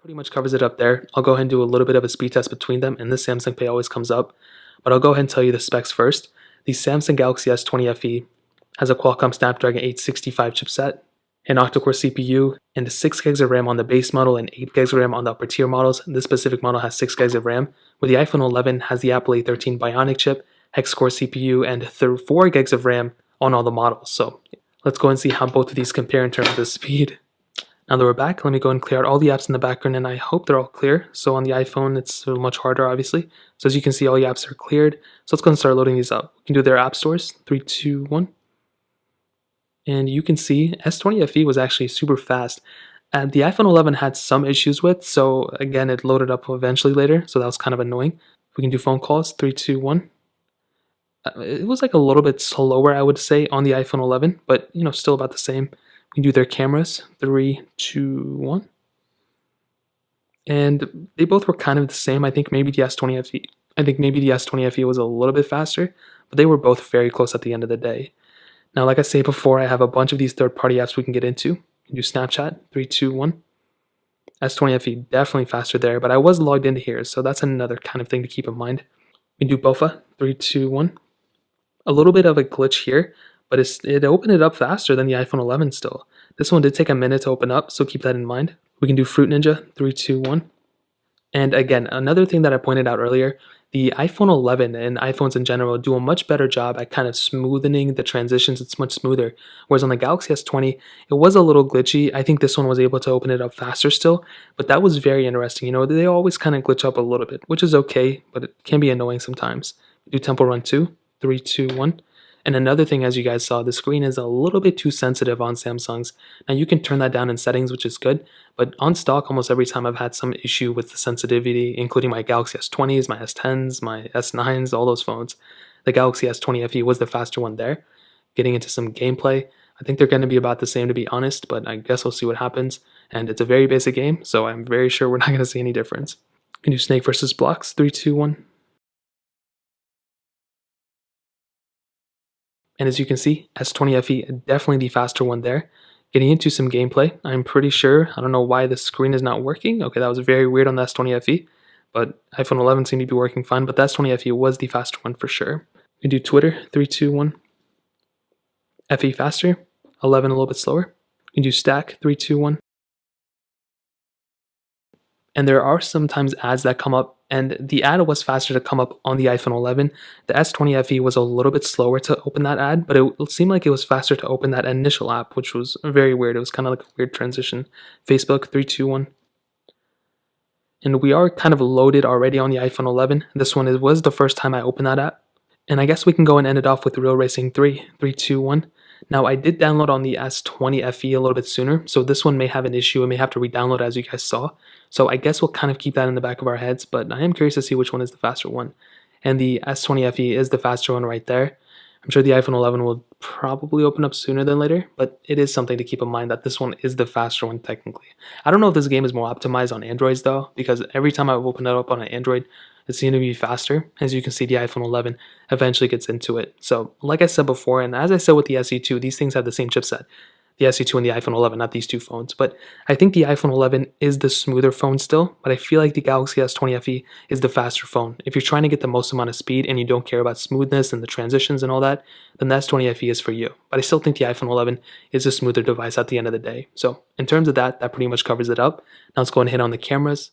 pretty much covers it up there. I'll go ahead and do a little bit of a speed test between them, and this Samsung Pay always comes up. But I'll go ahead and tell you the specs first. The Samsung Galaxy S20 FE has a Qualcomm Snapdragon 865 chipset, an octa-core CPU, and 6 gigs of RAM on the base model and 8 gigs of RAM on the upper tier models. This specific model has 6 gigs of RAM, where the iPhone 11 has the Apple A13 Bionic chip, hex-core CPU, and 4 gigs of RAM on all the models. So let's go and see how both of these compare in terms of the speed. Now that we're back, let me go and clear out all the apps in the background, and I hope they're all clear. So on the iPhone, it's a little much harder, obviously. So as you can see, all the apps are cleared. So let's go and start loading these up. We can do their app stores. 3, 2, 1. And you can see S20 FE was actually super fast. And the iPhone 11 had some issues with, so again, it loaded up eventually later. So that was kind of annoying. We can do phone calls. 3, 2, 1. It was like a little bit slower, I would say, on the iPhone 11, but still about the same. We can do their cameras. 3, 2, 1. And they both were kind of the same. I think maybe the S20 FE. I think maybe the S20 FE was a little bit faster, but they were both very close at the end of the day. Now, like I said before, I have a bunch of these third-party apps we can get into. You can do Snapchat. 3, 2, 1. S20 FE definitely faster there, but I was logged into here, so that's another kind of thing to keep in mind. We can do BOFA. 3, 2, 1. A little bit of a glitch here, but it opened it up faster than the iPhone 11 still. This one did take a minute to open up, so keep that in mind. We can do Fruit Ninja. 3, 2, 1. And again, another thing that I pointed out earlier, the iPhone 11 and iPhones in general do a much better job at kind of smoothing the transitions. It's much smoother. Whereas on the Galaxy S20, it was a little glitchy. I think this one was able to open it up faster still, but that was very interesting. They always kind of glitch up a little bit, which is okay, but it can be annoying sometimes. Do Temple Run 2, 3, 2, 1. And another thing, as you guys saw, the screen is a little bit too sensitive on Samsung's. Now you can turn that down in settings, which is good, but on stock, almost every time I've had some issue with the sensitivity, including my Galaxy S20s, my S10s, my S9s, all those phones. The Galaxy S20 FE was the faster one there. Getting into some gameplay, I think they're going to be about the same, to be honest, but I guess we'll see what happens. And it's a very basic game, so I'm very sure we're not going to see any difference. You can do Snake versus Blocks. 3, 2, 1. And as you can see, S20 FE, definitely the faster one there. Getting into some gameplay, I'm pretty sure, I don't know why the screen is not working. Okay, that was very weird on the S20 FE, but iPhone 11 seemed to be working fine, but the S20 FE was the faster one for sure. We do Twitter. 3, 2, 1. FE faster, 11 a little bit slower. We do Stack. 3, 2, 1. And there are sometimes ads that come up, and the ad was faster to come up on the iPhone 11. The S20 FE was a little bit slower to open that ad, but it seemed like it was faster to open that initial app, which was very weird. It was kind of like a weird transition. Facebook. 3, 2, 1. And we are kind of loaded already on the iPhone 11. This one was the first time I opened that app. And I guess we can go and end it off with Real Racing 3. 3, 2, 1. Now, I did download on the S20 FE a little bit sooner, so this one may have an issue. It may have to re-download, as you guys saw. So I guess we'll kind of keep that in the back of our heads, but I am curious to see which one is the faster one. And the S20 FE is the faster one right there. I'm sure the iPhone 11 will probably open up sooner than later, but it is something to keep in mind that this one is the faster one technically. I don't know if this game is more optimized on Androids though, because every time I've opened it up on an Android, it seemed to be faster. As you can see, the iPhone 11 eventually gets into it. So like I said before, and as I said with the SE2, these things have the same chipset. The SE2 and the iPhone 11, not these two phones. But I think the iPhone 11 is the smoother phone still, but I feel like the Galaxy S20 FE is the faster phone. If you're trying to get the most amount of speed and you don't care about smoothness and the transitions and all that, then the S20 FE is for you. But I still think the iPhone 11 is a smoother device at the end of the day. So in terms of that, that pretty much covers it up. Now let's go and hit on the cameras.